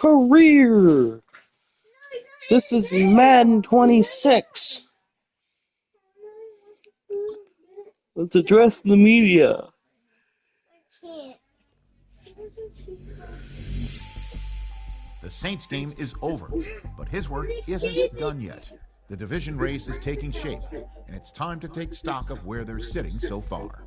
career. This is Madden 26. Let's address the media. The Saints game is over, but his work isn't done yet. The division race is taking shape, and it's time to take stock of where they're sitting so far.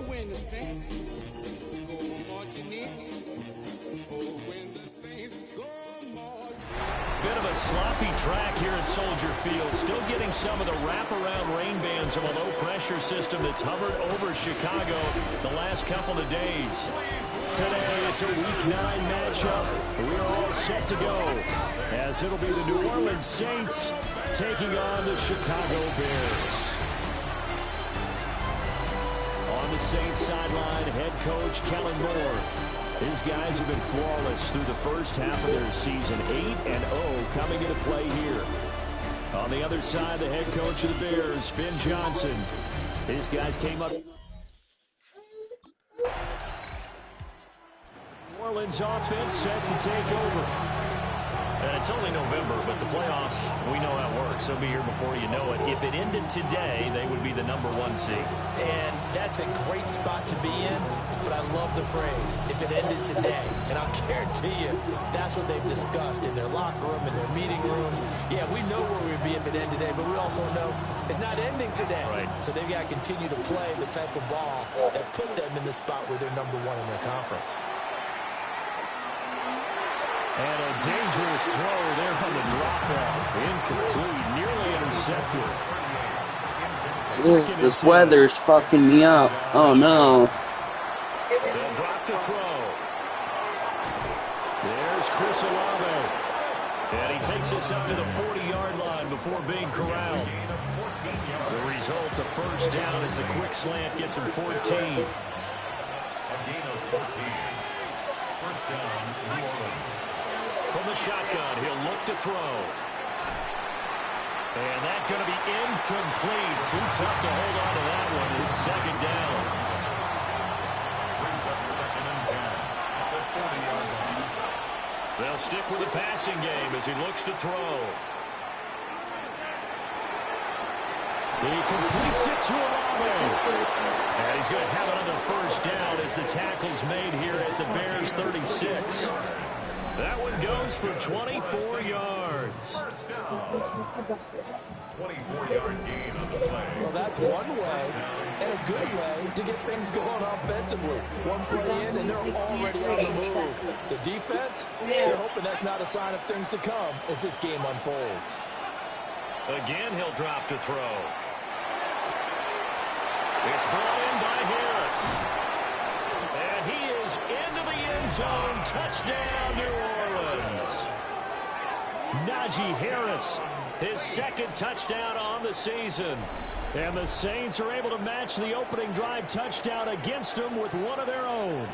When the Saints go marching in. When the Saints go marching. Bit of a sloppy track here at Soldier Field. Still getting some of the wraparound rain bands of a low-pressure system that's hovered over Chicago the last couple of days. Today, it's a Week 9 matchup. We're all set to go, as it'll be the New Orleans Saints taking on the Chicago Bears. On the Saints sideline, head coach Kellen Moore. His guys have been flawless through the first half of their season. 8-0 coming into play here. On the other side, the head coach of the Bears, Ben Johnson. His guys came up. New Orleans offense set to take over. And it's only November, but the playoffs, we know how it works. They'll be here before you know it. If it ended today, they would be the #1 seed. And that's a great spot to be in, but I love the phrase, if it ended today. And I'll guarantee you, that's what they've discussed in their locker room, in their meeting rooms. Yeah, we know where we'd be if it ended today, but we also know it's not ending today. Right. So they've got to continue to play the type of ball that put them in the spot where they're #1 in their conference. And a dangerous throw there on the drop-off. Incomplete, nearly intercepted. This weather's fucking me up. Oh no. They'll drop the throw. There's Chris Olave. And he takes us up to the 40-yard line before being corralled. The result, a first down as the quick slant gets him 14. A gain of 14. First down, New Orleans. From the shotgun, he'll look to throw. And that's going to be incomplete. Too tough to hold on to that one. It's second down. Brings up 2nd and 10 at the 40-yard line. They'll stick with the passing game as he looks to throw. He completes it to Olave. And he's going to have another first down as the tackle's made here at the Bears 36. That one goes for 24 yards. First down. 24-yard gain on the play. Well, that's one way, and a good way, to get things going offensively. One play in, and they're already on the move. The defense, they're hoping that's not a sign of things to come as this game unfolds. Again, he'll drop to throw. It's brought in by Harris. And he is into the end zone. Touchdown, New Orleans. Najee Harris, his second touchdown on the season. And the Saints are able to match the opening drive touchdown against them with one of their own.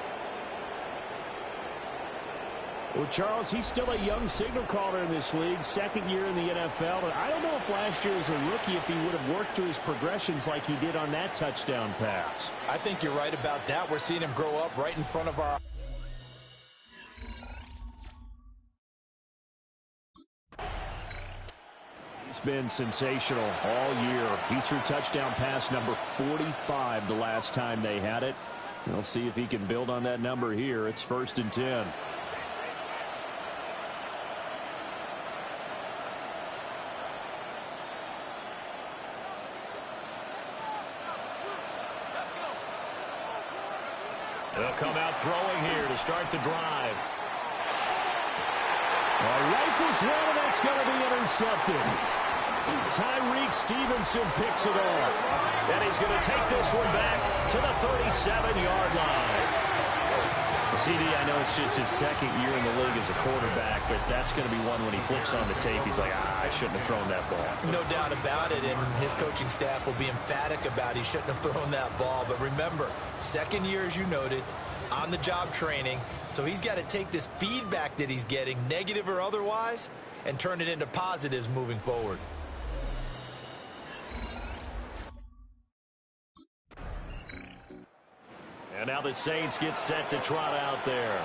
Well, Charles, he's still a young signal caller in this league, second year in the NFL. And I don't know if last year as a rookie, if he would have worked through his progressions like he did on that touchdown pass. I think you're right about that. We're seeing him grow up right in front of our... He's been sensational all year. He threw touchdown pass number 45 the last time they had it. We'll see if he can build on that number here. It's 1st and 10. They'll come out throwing here to start the drive. Rifles one, and that's going to be intercepted. Tyreek Stevenson picks it off. And he's going to take this one back to the 37-yard line. CD, I know it's just his second year in the league as a quarterback, but that's going to be one when he flips on the tape. He's like, I shouldn't have thrown that ball. No doubt about it, and his coaching staff will be emphatic about he shouldn't have thrown that ball. But remember, second year, as you noted, on-the-job training, so he's got to take this feedback that he's getting, negative or otherwise, and turn it into positives moving forward. And now the Saints get set to trot out there.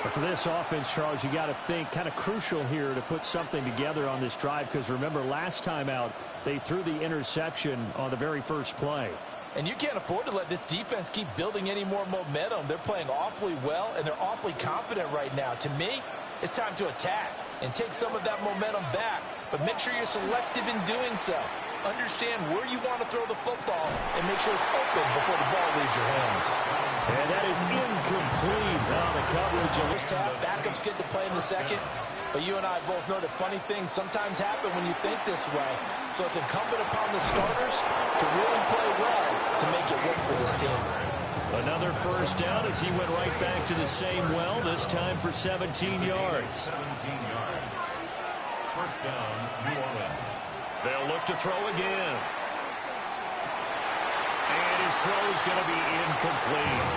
But for this offense, Charles, you got to think kind of crucial here to put something together on this drive, because remember last time out they threw the interception on the very first play. And you can't afford to let this defense keep building any more momentum. They're playing awfully well, and they're awfully confident right now. To me, it's time to attack and take some of that momentum back, but make sure you're selective in doing so. Understand where you want to throw the football and make sure it's open before the ball leaves your hands. And that is incomplete. Now the coverage. First half, backups get to play in the second. But you and I both know that funny things sometimes happen when you think this way. So it's incumbent upon the starters to really play well to make it work for this team. Another first down as he went right back to the same well, this time for 17 yards. 17 yards. First down, New Orleans. They'll look to throw again. And his throw is going to be incomplete.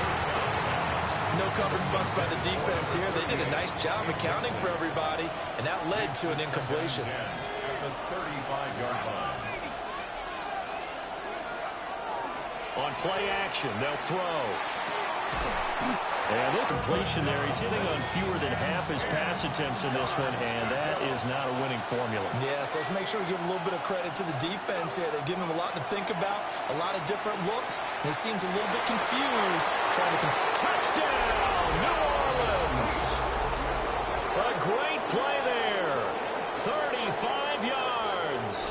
No coverage bust by the defense here. They did a nice job accounting for everybody, and that led to an incompletion. At the 35-yard line. On play action, they'll throw. And this completion there, he's hitting on fewer than half his pass attempts in this one, and that is not a winning formula. Yes, let's make sure we give a little bit of credit to the defense here. They're giving him a lot to think about, a lot of different looks, and he seems a little bit confused trying to... Touchdown, New Orleans! A great play there. 35 yards.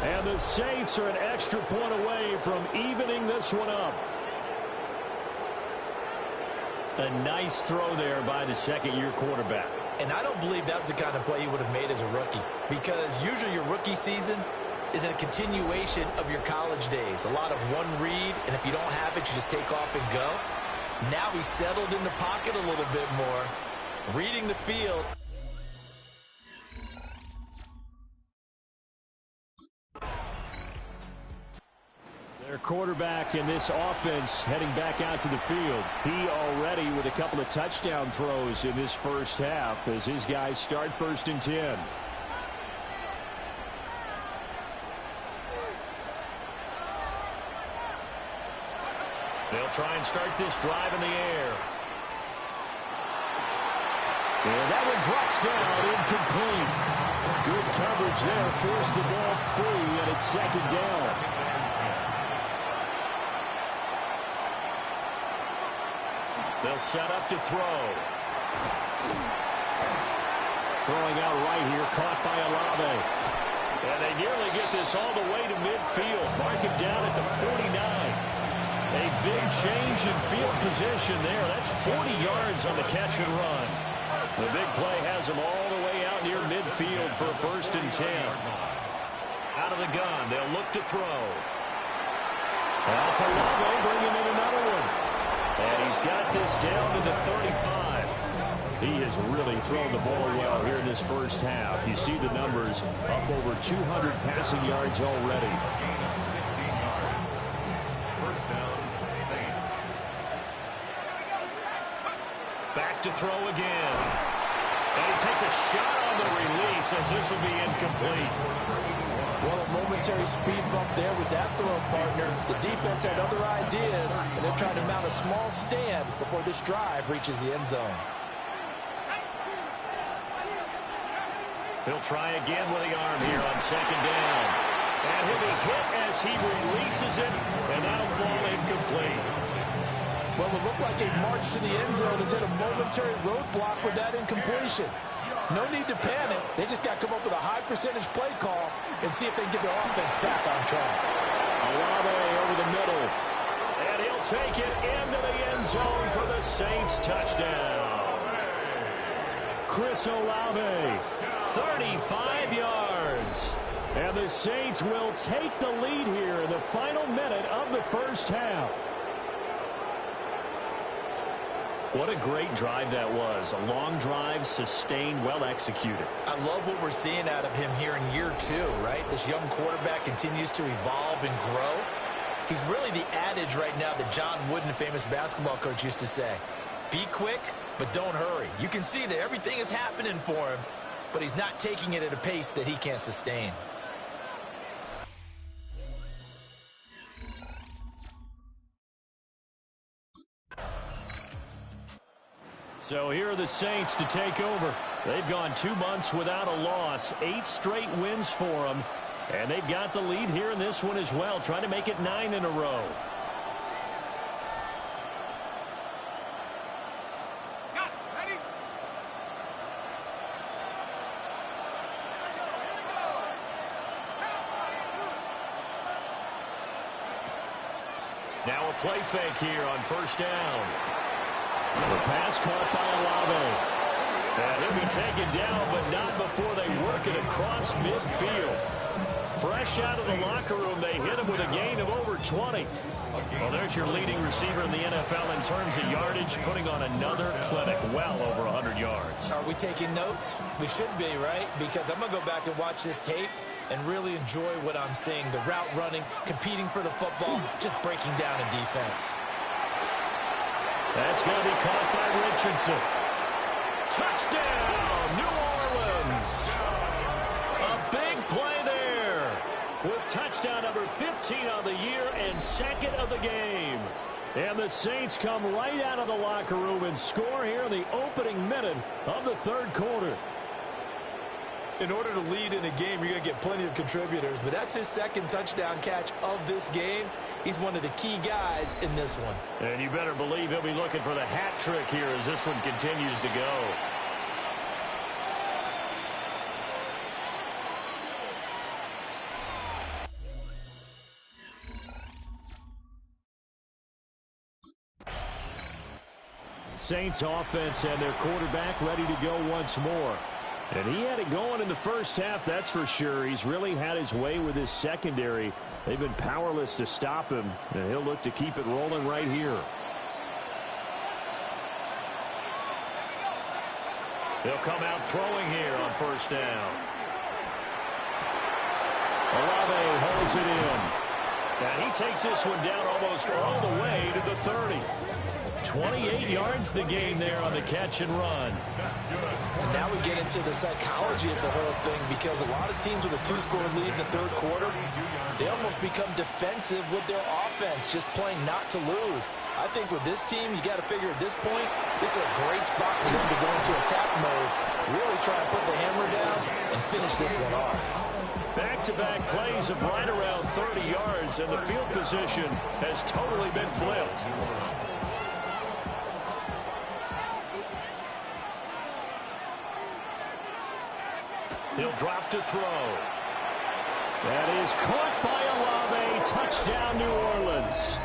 And the Saints are an extra point away from evening this one up. A nice throw there by the second-year quarterback. And I don't believe that was the kind of play he would have made as a rookie, because usually your rookie season is a continuation of your college days. A lot of one read, and if you don't have it, you just take off and go. Now he's settled in the pocket a little bit more, reading the field. Their quarterback in this offense heading back out to the field. He already with a couple of touchdown throws in this first half as his guys start 1st and 10. They'll try and start this drive in the air. And that one drops down, incomplete. Good coverage there, forced the ball free, and it's 2nd down. They'll set up to throw. throwing out right here, caught by Olave. And they nearly get this all the way to midfield. Mark it down at the 49. A big change in field position there. That's 40 yards on the catch and run. The big play has them all the way out near midfield for a 1st and 10. Out of the gun, they'll look to throw. That's Olave bringing in another one. And he's got this down to the 35. He has really thrown the ball well here in this first half. You see the numbers, up over 200 passing yards already. 16 yards. First down, Saints. Back to throw again. And he takes a shot on the release as this will be incomplete. Well, a momentary speed bump there with that throw, partner. The defense had other ideas, and they're trying to mount a small stand before this drive reaches the end zone. He'll try again with the arm here on 2nd down. And he'll be hit as he releases it, and that'll fall incomplete. Well, it looked like a march to the end zone has hit a momentary roadblock with that incompletion. No need to panic. They just got to come up with a high percentage play call and see if they can get their offense back on track. Olave over the middle. And he'll take it into the end zone for the Saints touchdown. Chris Olave, 35 yards. And the Saints will take the lead here in the final minute of the first half. What a great drive that was. A long drive, sustained, well executed. I love what we're seeing out of him here in year 2, right? This young quarterback continues to evolve and grow. He's really the adage right now that John Wooden, famous basketball coach, used to say. Be quick, but don't hurry. You can see that everything is happening for him, but he's not taking it at a pace that he can't sustain. So here are the Saints to take over. They've gone 2 months without a loss, 8 straight wins for them. And they've got the lead here in this one as well, trying to make it 9 in a row. Now a play fake here on 1st down. The pass caught by Olave. And he'll be taken down, but not before they work it across midfield. Fresh out of the locker room, they hit him with a gain of over 20. Well, there's your leading receiver in the NFL in terms of yardage, putting on another clinic, well over 100 yards. Are we taking notes? We should be, right? Because I'm going to go back and watch this tape and really enjoy what I'm seeing. The route running, competing for the football, just breaking down in defense. That's going to be caught by Richardson. Touchdown, New Orleans. A big play there with touchdown number 15 on the year and 2nd of the game. And the Saints come right out of the locker room and score here in the opening minute of the 3rd quarter. In order to lead in a game, you're going to get plenty of contributors, but that's his 2nd touchdown catch of this game. He's one of the key guys in this one. And you better believe he'll be looking for the hat trick here as this one continues to go. Saints offense and their quarterback ready to go once more. And he had it going in the first half, that's for sure. He's really had his way with his secondary. They've been powerless to stop him, and he'll look to keep it rolling right here. They'll come out throwing here on 1st down. Olave holds it in. And he takes this one down almost all the way to the 30. 28 yards the gain there on the catch and run. And now we get into the psychology of the whole thing, because a lot of teams with a 2-score lead in the 3rd quarter, they almost become defensive with their offense, just playing not to lose. I think with this team, you got to figure at this point, this is a great spot for them to go into attack mode, really try to put the hammer down and finish this one off. Back-to-back plays of right around 30 yards, and the field position has totally been flipped. He'll drop to throw. That is caught by Olave. Touchdown, New Orleans.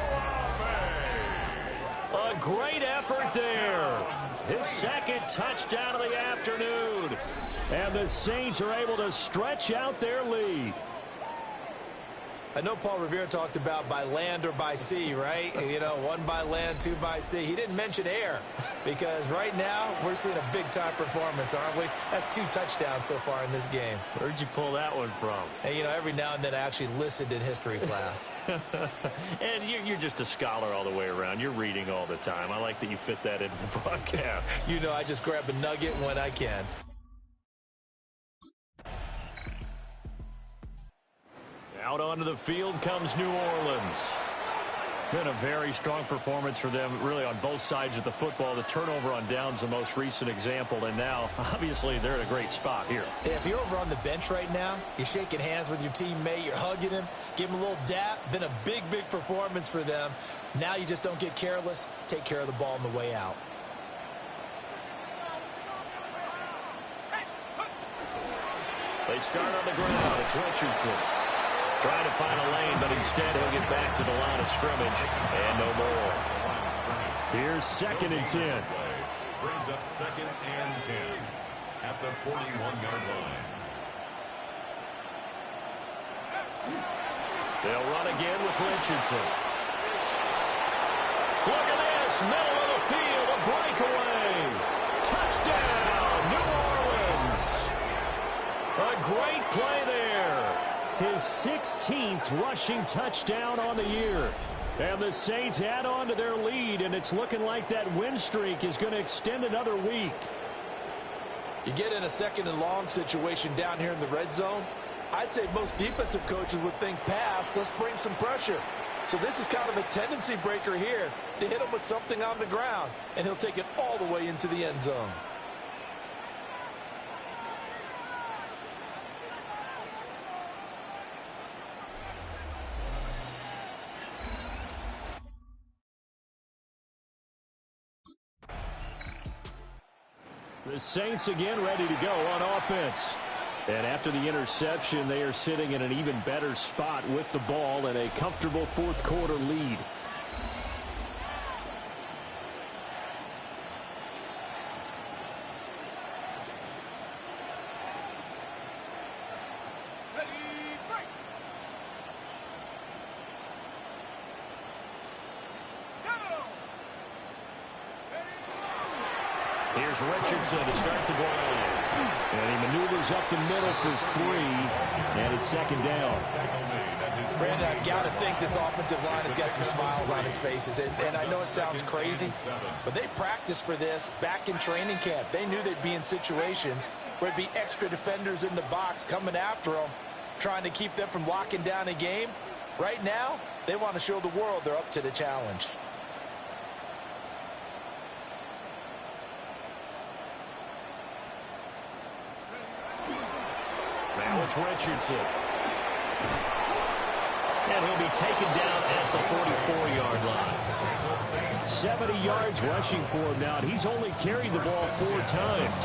A great effort there. His second touchdown of the afternoon. And the Saints are able to stretch out their lead. I know Paul Revere talked about by land or by sea, right? You know, 1 by land, 2 by sea. He didn't mention air because right now we're seeing a big-time performance, aren't we? That's 2 touchdowns so far in this game. Where'd you pull that one from? Hey, you know, every now and then I actually listened in history class. And you're just a scholar all the way around. You're reading all the time. I like that you fit that into the broadcast. You know, I just grab a nugget when I can. Out onto the field comes New Orleans. Been a very strong performance for them, really, on both sides of the football. The turnover on downs, the most recent example, and now, obviously, they're in a great spot here. Yeah, if you're over on the bench right now, you're shaking hands with your teammate, you're hugging him, give him a little dap. Been a big, big performance for them. Now you just don't get careless. Take care of the ball on the way out. They start on the ground. It's Richardson. Trying to find a lane, but instead he'll get back to the line of scrimmage and no more. Here's 2nd and 10. Brings up 2nd and 10 at the 41-yard line. They'll run again with Richardson. Look at this, middle of the field, a breakaway. Touchdown, New Orleans. A great play there. His 16th rushing touchdown on the year. And the Saints add on to their lead, and it's looking like that win streak is going to extend another week. You get in a 2nd and long situation down here in the red zone, I'd say most defensive coaches would think pass, let's bring some pressure. So this is kind of a tendency breaker here to hit him with something on the ground, and he'll take it all the way into the end zone. The Saints again ready to go on offense. And after the interception, they are sitting in an even better spot with the ball and a comfortable 4th quarter lead. Here's Richardson to start the drive. And he maneuvers up the middle for 3. And it's 2nd down. Brandon, I've got to think this offensive line has got some smiles on its faces. And I know it sounds crazy, but they practiced for this back in training camp. They knew they'd be in situations where there'd be extra defenders in the box coming after them, trying to keep them from locking down a game. Right now, they want to show the world they're up to the challenge. Now it's Richardson. And he'll be taken down at the 44-yard line. 70 yards rushing for him now. He's only carried the ball 4 times.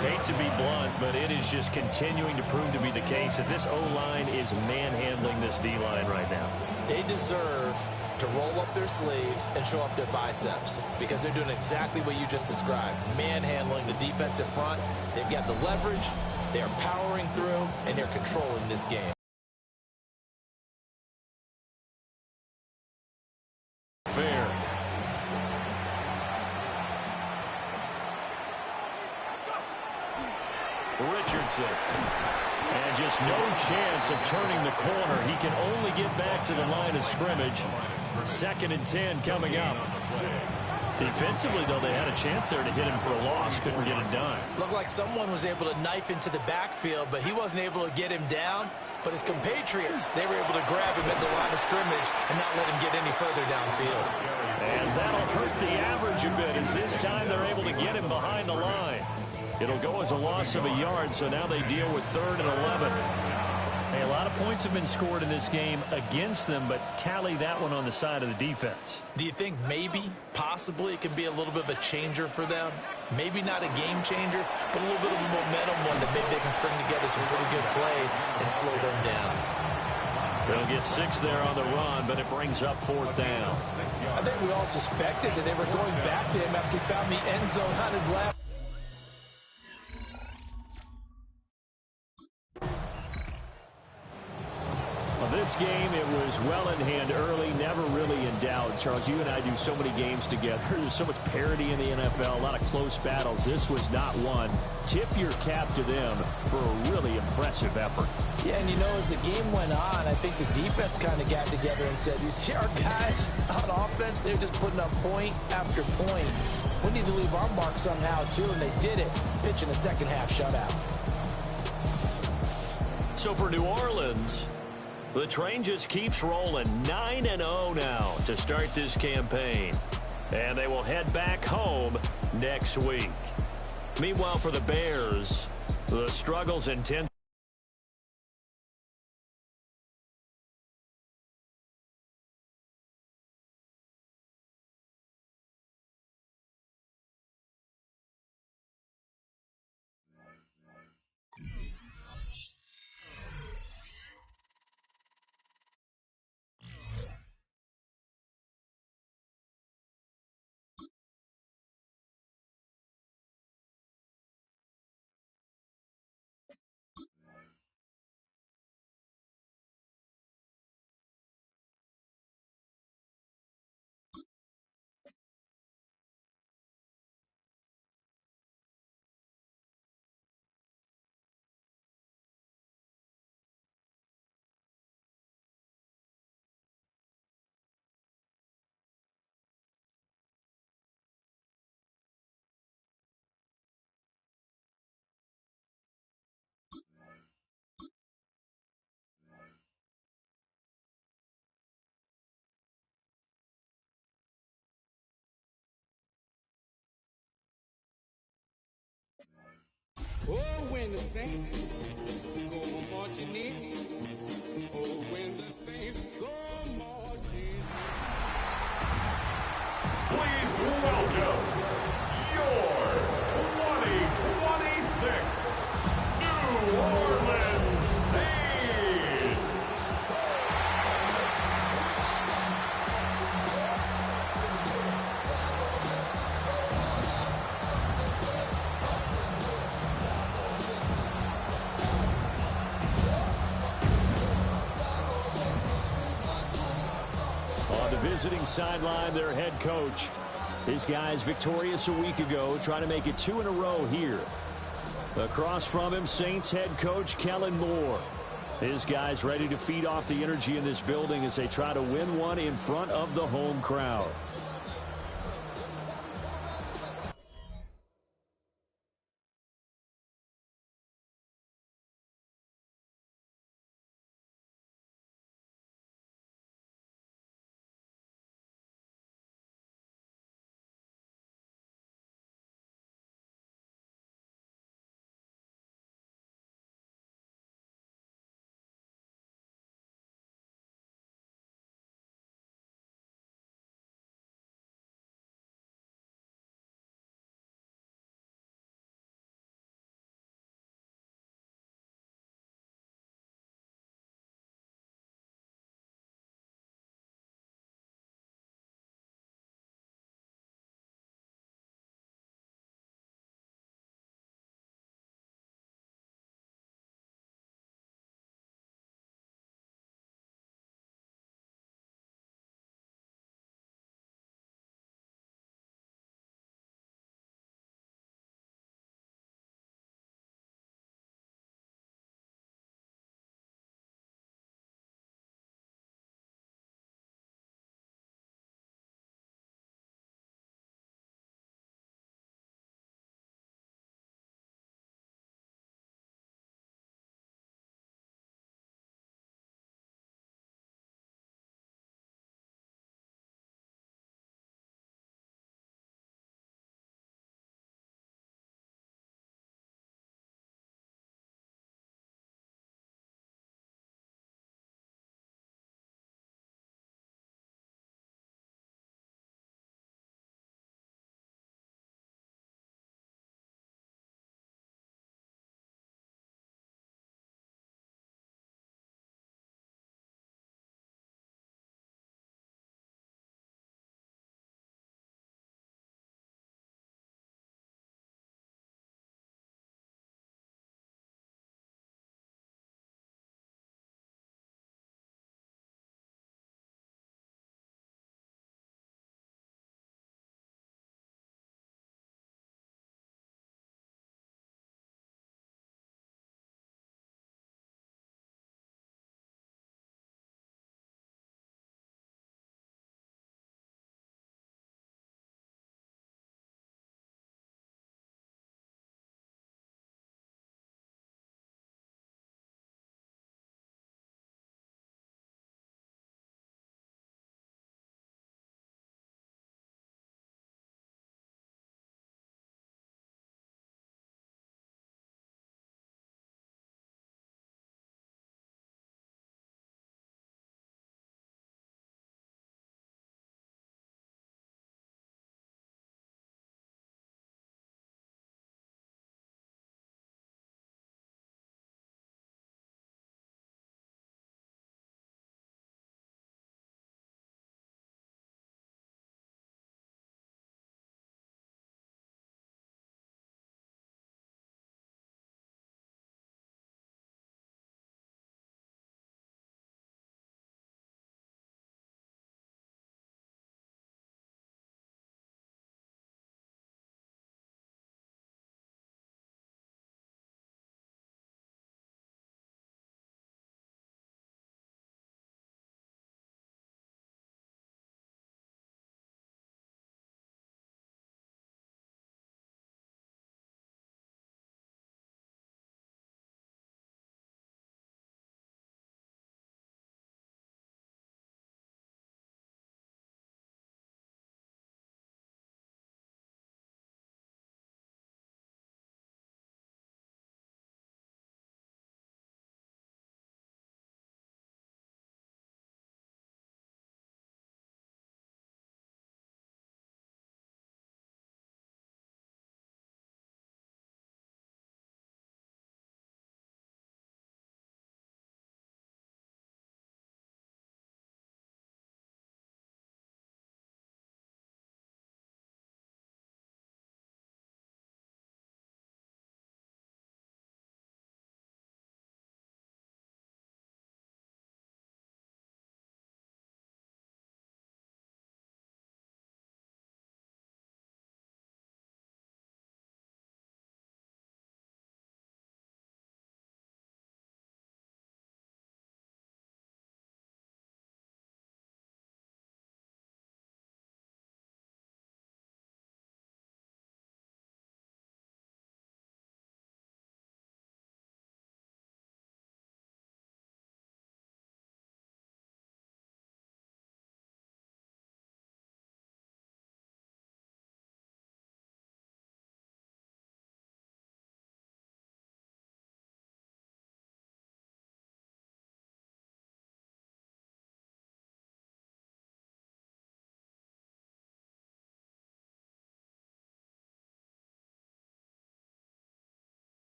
Hate to be blunt, but it is just continuing to prove to be the case that this O-line is manhandling this D-line right now. They deserve to roll up their sleeves and show up their biceps because they're doing exactly what you just described, manhandling the defensive front. They've got the leverage, they're powering through, and they're controlling this game. Fair. Richardson. And just no chance of turning the corner. He can only get back to the line of scrimmage. 2nd and 10 coming up. Defensively, though, they had a chance there to hit him for a loss. Couldn't get it done. Looked like someone was able to knife into the backfield, but he wasn't able to get him down. But his compatriots, they were able to grab him at the line of scrimmage and not let him get any further downfield. And that'll hurt the average a bit, as this time they're able to get him behind the line. It'll go as a loss of a yard, so now they deal with 3rd and 11. Hey, a lot of points have been scored in this game against them, but tally that one on the side of the defense. Do you think maybe, possibly, it could be a little bit of a changer for them? Maybe not a game changer, but a little bit of a momentum one that maybe they can string together some pretty good plays and slow them down. They'll get 6 there on the run, but it brings up 4th down. I think we all suspected that they were going back to him after he found the end zone on his left. This game, it was well in hand early, never really in doubt. Charles, you and I do so many games together. There's so much parity in the NFL, a lot of close battles. This was not one. Tip your cap to them for a really impressive effort. Yeah, and you know, as the game went on, I think the defense kind of got together and said, you see our guys on offense, they're just putting up point after point. We need to leave our mark somehow, too, and they did it, pitching a second-half shutout. So for New Orleans, the train just keeps rolling, 9-0 now to start this campaign. And they will head back home next week. Meanwhile, for the Bears, the struggle's intense. Oh, when the saints go marching in. Oh, when the saints go marching in. Please welcome your 2026 New Orleans Saints. On the visiting sideline, their head coach. His guys victorious a week ago, trying to make it 2 in a row here. Across from him, Saints head coach Kellen Moore. His guys ready to feed off the energy in this building as they try to win one in front of the home crowd.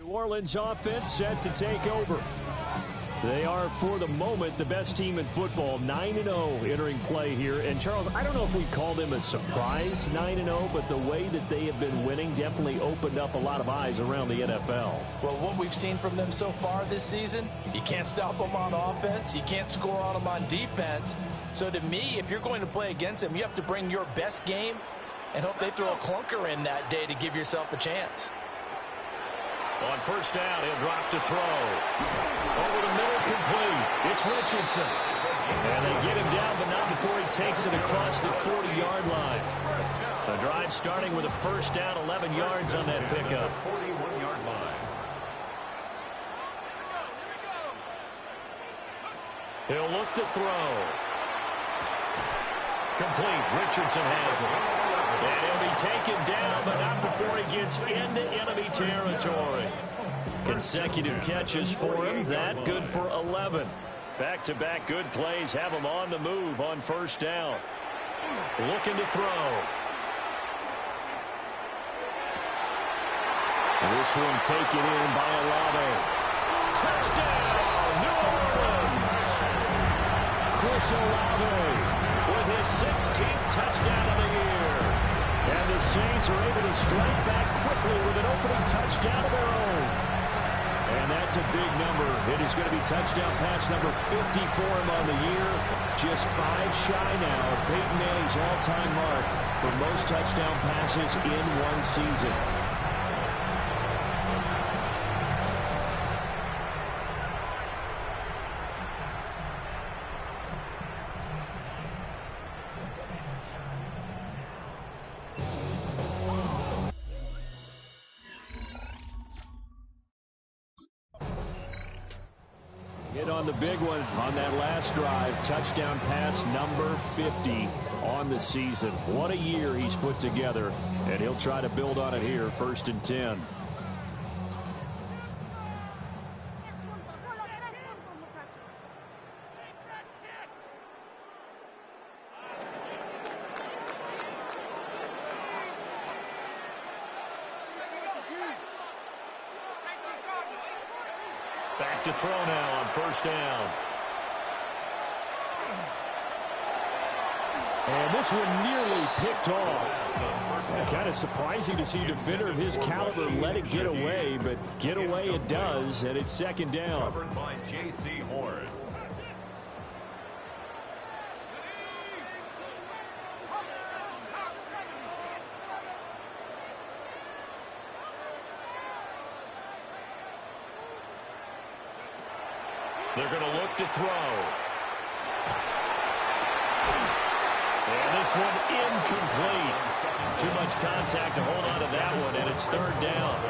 New Orleans offense set to take over. They are, for the moment, the best team in football, 9-0 entering play here. And, Charles, I don't know if we call them a surprise 9-0, but the way that they have been winning definitely opened up a lot of eyes around the NFL. Well, what we've seen from them so far this season, you can't stop them on offense. You can't score on them on defense. So, to me, if you're going to play against them, you have to bring your best game and hope they throw a clunker in that day to give yourself a chance. On first down, he'll drop to throw. Over the middle, complete. It's Richardson. And they get him down, but not before he takes it across the 40-yard line. The drive starting with a first down, 11 yards on that pickup. 41-yard line. He'll look to throw. Complete. Richardson has it. And he'll be taken down, but not before he gets into enemy territory. Consecutive catches for him. That good for 11. Back-to-back good plays have him on the move on first down. Looking to throw. This one taken in by Olave. Touchdown, New Orleans! Chris Olave with his 16th touchdown of the year. And the Saints are able to strike back quickly with an opening touchdown of their own. And that's a big number. It is going to be touchdown pass number 50 for him on the year. Just 5 shy now of Peyton Manning's all-time mark for most touchdown passes in one season. On the big one on that last drive, touchdown pass number 50 on the season. What a year he's put together, and he'll try to build on it here, 1st and 10. Back to throw now on first down. And this one nearly picked off. Kind of surprising to see a defender of his caliber let it get away, but get away it does, and it's 2nd down. Covered by J.C. Horn. They're going to look to throw. And this one incomplete. Too much contact to hold on to that one, and it's 3rd down.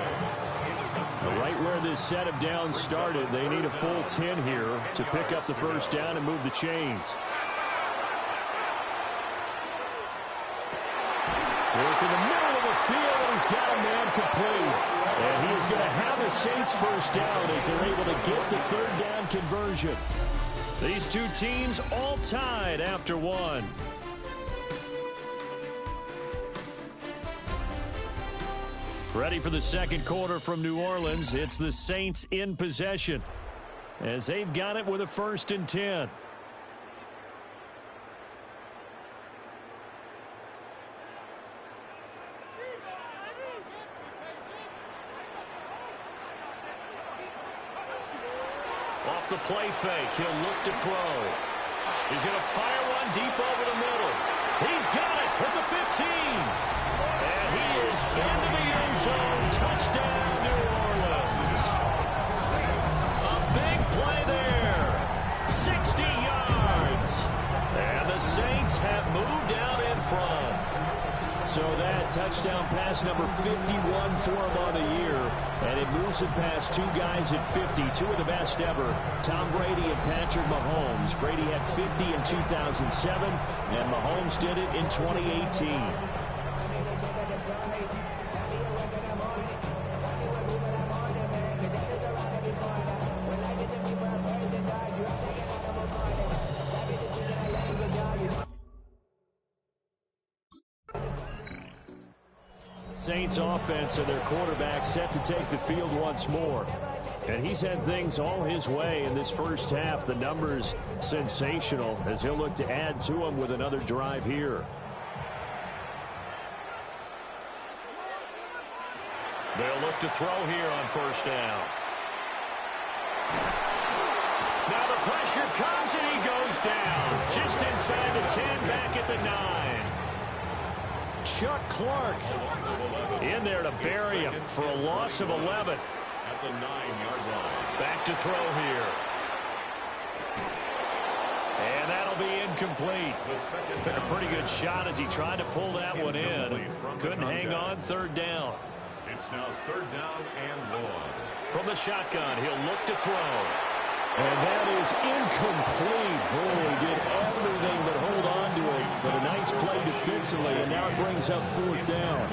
Right where this set of downs started, they need a full 10 here to pick up the first down and move the chains. Work in the middle of the field, and he's got a man complete. And he is going to have a Saints first down as they're able to get the 3rd down conversion. These two teams all tied after one. Ready for the 2nd quarter from New Orleans. It's the Saints in possession as they've got it with a 1st and 10. Off the play fake, he'll look to throw. He's going to fire one deep over the middle. He's got it at the 15. And he is into the end zone. Touchdown, New Orleans. A big play there. 60 yards. And the Saints have moved out in front. So that touchdown pass number 51 for him on the year. And it moves him past 2 guys at 50, 2 of the best ever, Tom Brady and Patrick Mahomes. Brady had 50 in 2007, and Mahomes did it in 2018. Saints offense and their quarterback set to take the field once more. And he's had things all his way in this first half. The numbers sensational as he'll look to add to them with another drive here. They'll look to throw here on first down. Now the pressure comes and he goes down. Just inside the 10, back at the 9. Chuck Clark in there to bury him for a loss of 11. At the 9-yard line. Back to throw here. And that'll be incomplete. Took a pretty good shot as he tried to pull that one in. Couldn't hang on. Third down. It's now third down and 1. From the shotgun, he'll look to throw. And that is incomplete. Oh, he did everything but hold on to it. But a nice play defensively, and now it brings up fourth down.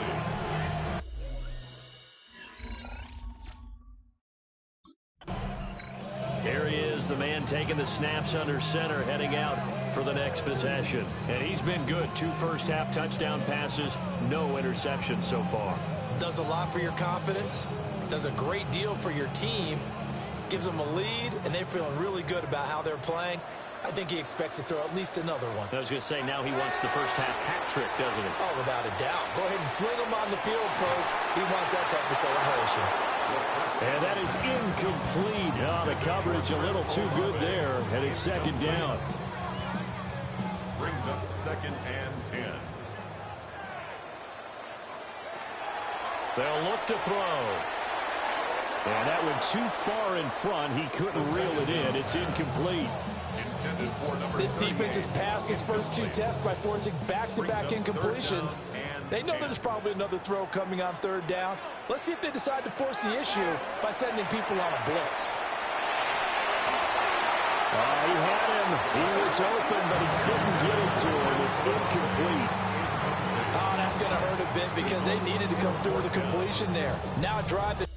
Here he is, the man taking the snaps under center, heading out for the next possession. And he's been good. 2 first-half touchdown passes, no interceptions so far. Does a lot for your confidence, does a great deal for your team, gives them a lead, and they're feeling really good about how they're playing. I think he expects to throw at least another one. I was going to say, now he wants the first-half hat trick, doesn't he? Oh, without a doubt. Go ahead and fling him on the field, folks. He wants that type of celebration. And that is incomplete. Oh, the coverage a little too good there, and it's second down. Brings up second and 10. They'll look to throw. And that went too far in front. He couldn't reel it in. It's incomplete. This defense has passed its first 2 tests by forcing back-to-back incompletions. They know there's probably another throw coming on third down. Let's see if they decide to force the issue by sending people on a blitz. He had him. He was open, but he couldn't get it to him. It's incomplete. Oh, that's going to hurt a bit because they needed to come through with a completion there. Now a drive that...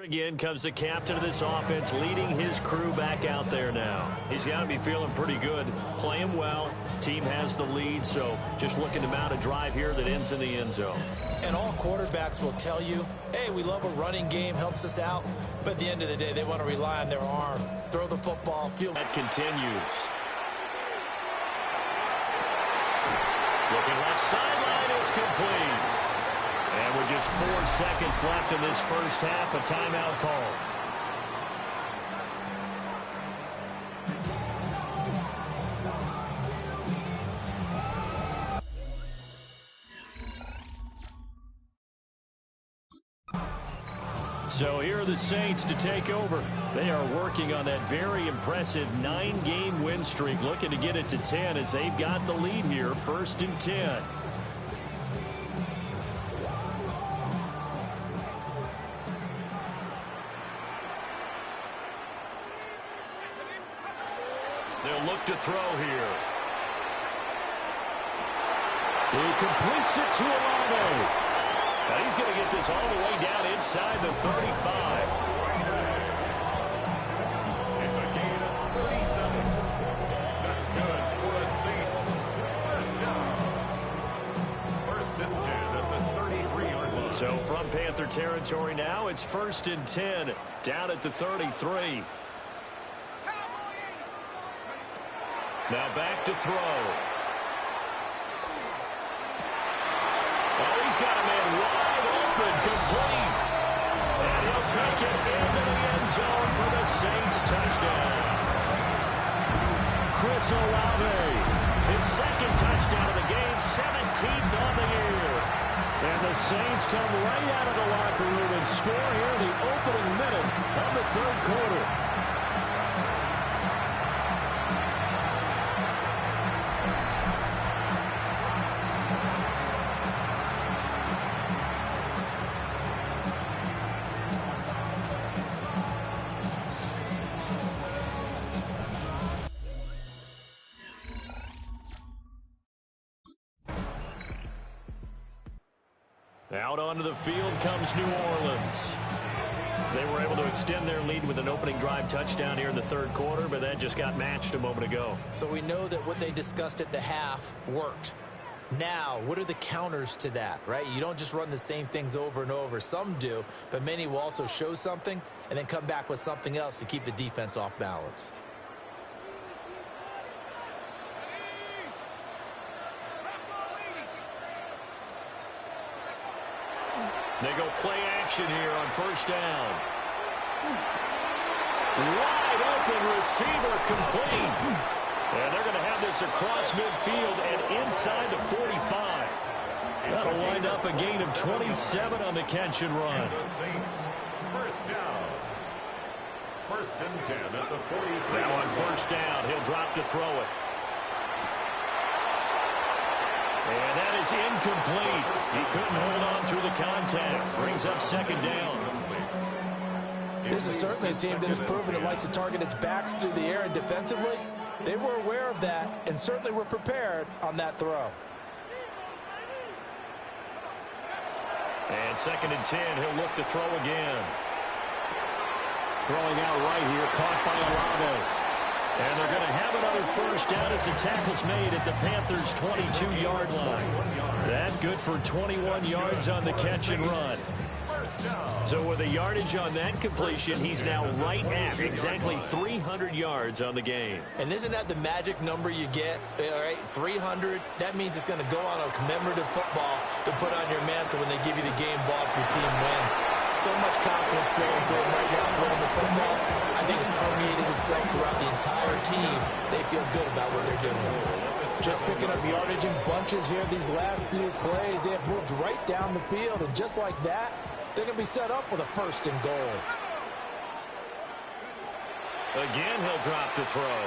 Again comes the captain of this offense, leading his crew back out there now. He's got to be feeling pretty good, playing well. Team has the lead, so just looking to mount a drive here that ends in the end zone. And all quarterbacks will tell you, hey, we love a running game, helps us out. But at the end of the day, they want to rely on their arm. Throw the football, feel... That continues. Looking left sideline is complete. And with just 4 seconds left in this first half, a timeout call. So here are the Saints to take over. They are working on that very impressive 9-game win streak, looking to get it to 10 as they've got the lead here, 1st and 10. They'll look to throw here. He completes it to Olave. Now he's going to get this all the way down inside the 35. It's a gain of 37. That's good for the Saints. First down. 1st and 10 at the 33-yard line. So from Panther territory now, it's 1st and 10 down at the 33. Now back to throw. Oh, he's got a man wide open, complete. And he'll take it into the end zone for the Saints touchdown. Chris Olave, his 2nd touchdown of the game, 17th on the year. And the Saints come right out of the locker room and score here in the opening minute of the 3rd quarter. Out onto the field comes New Orleans. They were able to extend their lead with an opening drive touchdown here in the third quarter, but that just got matched a moment ago. So we know that what they discussed at the half worked. Now, what are the counters to that, right? You don't just run the same things over and over. Some do, but many will also show something and then come back with something else to keep the defense off balance. They go play action here on first down. Wide open receiver complete. And they're going to have this across midfield and inside the 45. That'll wind up a gain of 27 on the catch and run. First down. First and 10 at the 43. Now on first down, he'll drop to throw it. And that is incomplete. He couldn't hold on through the contact. Brings up second down. This is certainly a team that has proven it likes to target its backs through the air, and defensively, they were aware of that and certainly were prepared on that throw. And second and 10, he'll look to throw again. Throwing out right here, caught by Olave. And they're going to have another first down as the tackle's made at the Panthers' 22-yard line. That good for 21 yards on the catch and run. So with the yardage on that completion, he's now right at exactly 300 yards on the game. And isn't that the magic number you get? All right, 300. That means it's going to go on a commemorative football to put on your mantle when they give you the game ball if your team wins. So much confidence flowing through him right now throwing the football. I think it's permeated itself throughout the entire team. They feel good about what they're doing. Just picking up yardage in bunches here these last few plays. They have moved right down the field, and just like that, they're going to be set up with a first and goal. Again, he'll drop to throw.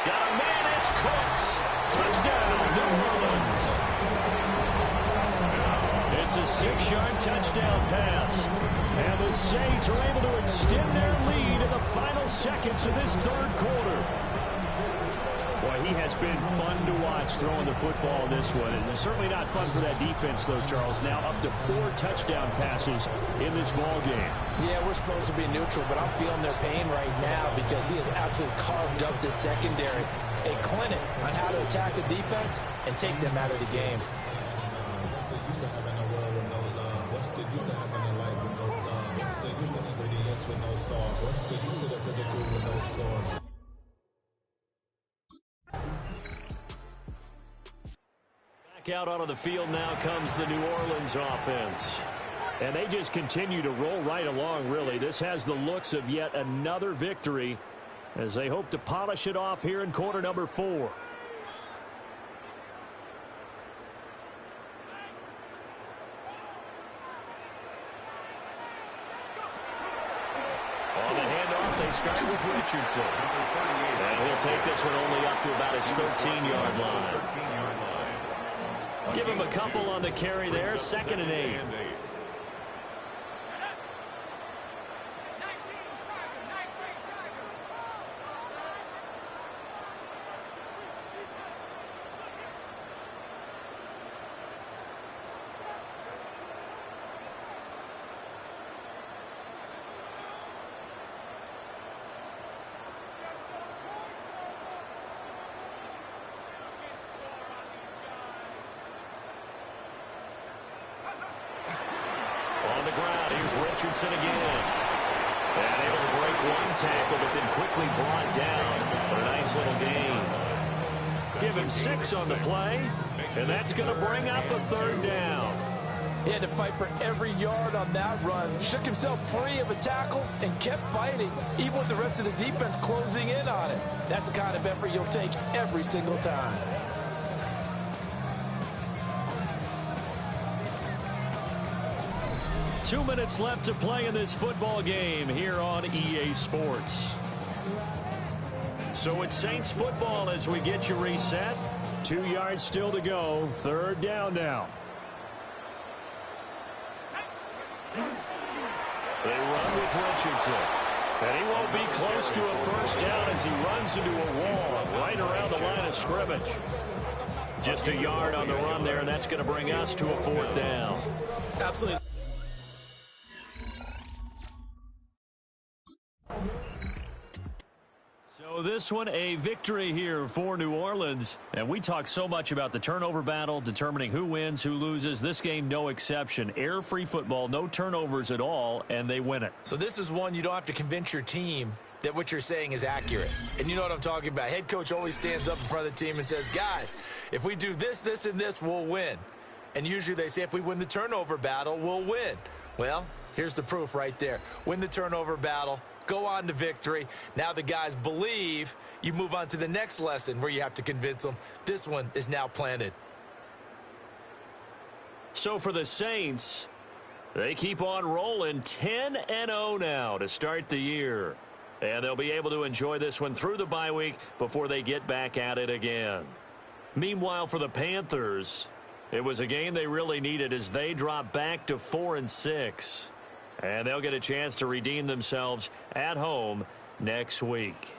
Got a man, it's Cooks. Touchdown, New Orleans. It's a 6-yard touchdown pass. And the Saints are able to extend their lead in the final seconds of this third quarter. Boy, he has been fun to watch throwing the football in this one. And it's certainly not fun for that defense, though, Charles. Now up to 4 touchdown passes in this ball game. Yeah, we're supposed to be neutral, but I'm feeling their pain right now because he has absolutely carved up this secondary. A clinic on how to attack the defense and take them out of the game. What's the use of having a world with no love? What's the use of having a life with no love? What's the use of ingredients with no sauce? What's the use of the physical with no source? Out onto the field now comes the New Orleans offense. And they just continue to roll right along, really. This has the looks of yet another victory as they hope to polish it off here in quarter number 4. On the handoff, they start with Richardson. And he'll take this one only up to about his 13-yard line. Give him a couple on the carry there, 2nd and 8. On the ground, here's Richardson again. And able to break one tackle, but then quickly brought down. But a nice little gain. Give him 6 on the play, and that's going to bring up a 3rd down. He had to fight for every yard on that run. Shook himself free of a tackle and kept fighting, even with the rest of the defense closing in on it. That's the kind of effort you'll take every single time. Two minutes left to play in this football game here on EA Sports. So it's Saints football as we get you reset. 2 yards still to go. 3rd down now. They run with Richardson. And he won't be close to a first down as he runs into a wall right around the line of scrimmage. Just a yard on the run there, and that's going to bring us to a 4th down. Absolutely. this one a victory here for New Orleans. And we talk so much about the turnover battle, determining who wins, who loses. This game, no exception. Air-free football, no turnovers at all, and they win it. So this is one you don't have to convince your team that what you're saying is accurate. And you know what I'm talking about. Head coach always stands up in front of the team and says, guys, if we do this, this, and this, we'll win. And usually they say if we win the turnover battle, we'll win. Well, here's the proof right there. Win the turnover battle, go on to victory. Now the guys believe. You move on to the next lesson where you have to convince them. This one is now planted. So for the Saints, they keep on rolling 10-0 now to start the year. And they'll be able to enjoy this one through the bye week before they get back at it again. Meanwhile, for the Panthers, it was a game they really needed as they drop back to 4-6. And they'll get a chance to redeem themselves at home next week.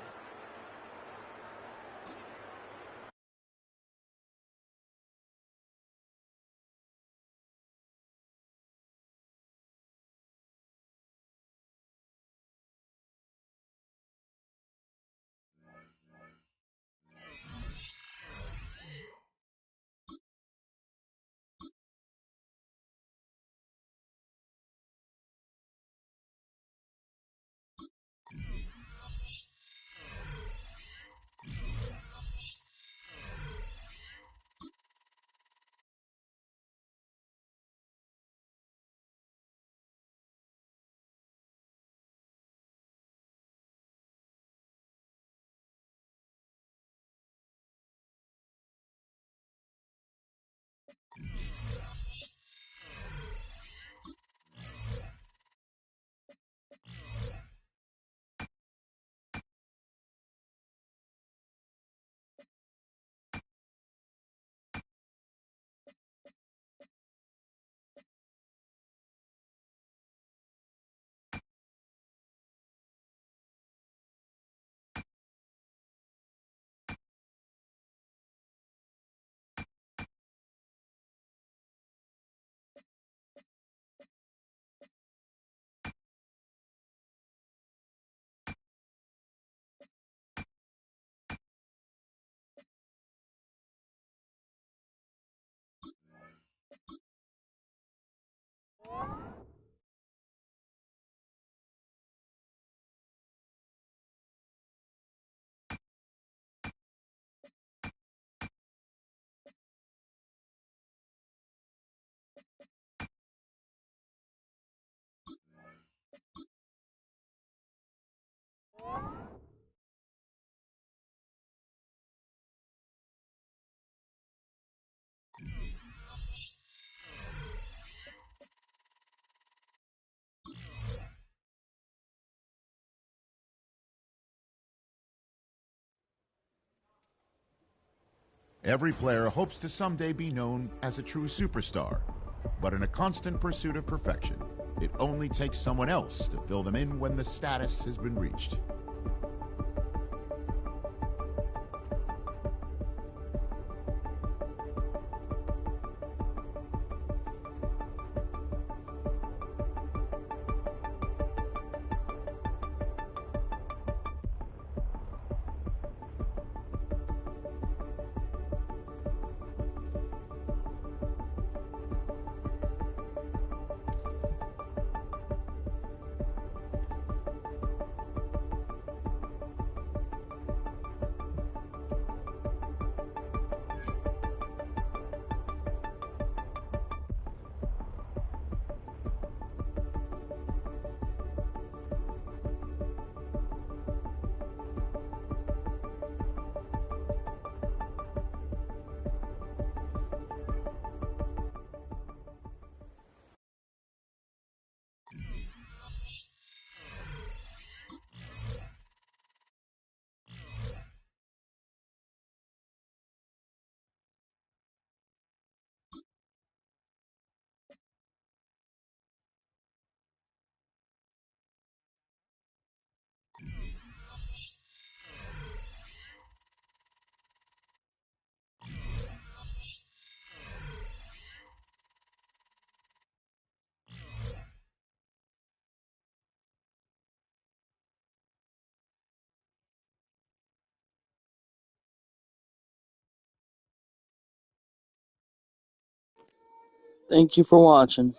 Every player hopes to someday be known as a true superstar, but in a constant pursuit of perfection, it only takes someone else to fill them in when the status has been reached. Thank you for watching.